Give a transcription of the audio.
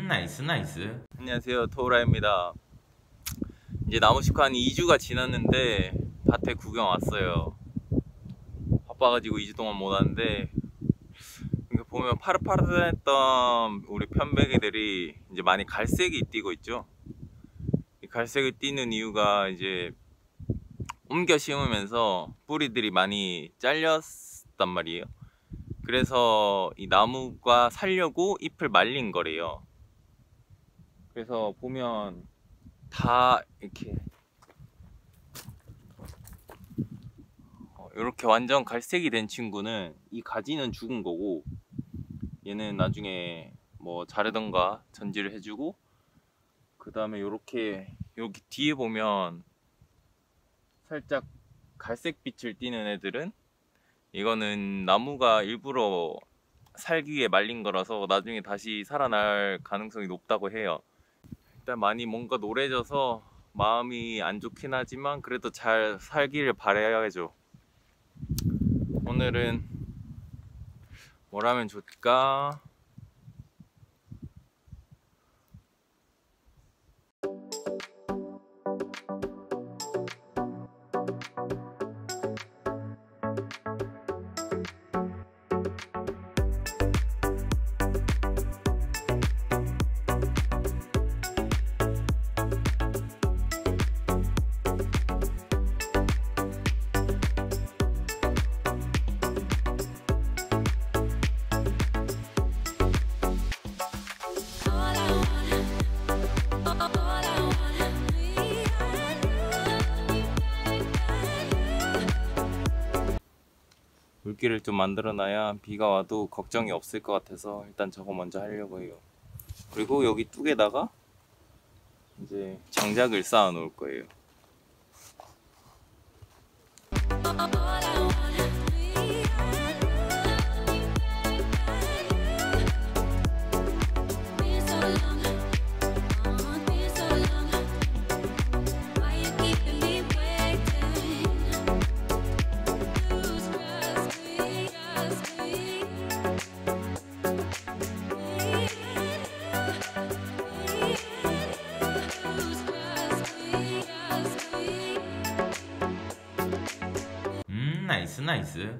나이스 나이스. 안녕하세요, 토우라입니다. 이제 나무 심고 한 2주가 지났는데 밭에 구경 왔어요. 바빠가지고 2주 동안 못 왔는데, 보면 파릇파릇했던 우리 편백이들이 이제 많이 갈색이 띄고 있죠. 이 갈색을 띄는 이유가 이제 옮겨 심으면서 뿌리들이 많이 잘렸단 말이에요. 그래서 이 나무가 살려고 잎을 말린 거래요. 그래서 보면 다 이렇게 완전 갈색이 된 친구는 이 가지는 죽은 거고, 얘는 나중에 뭐 자르던가 전지를 해주고, 그 다음에 이렇게 여기 뒤에 보면 살짝 갈색 빛을 띠는 애들은, 이거는 나무가 일부러 살기 위해 말린 거라서 나중에 다시 살아날 가능성이 높다고 해요. 일단 많이 뭔가 노래져서 마음이 안 좋긴 하지만 그래도 잘 살기를 바라야죠. 오늘은 뭘 하면 좋을까? 물길을 좀 만들어 놔야 비가 와도 걱정이 없을 것 같아서 일단 저거 먼저 하려고 해요. 그리고 여기 뚝에다가 이제 장작을 쌓아 놓을 거예요. 나이스 나이스.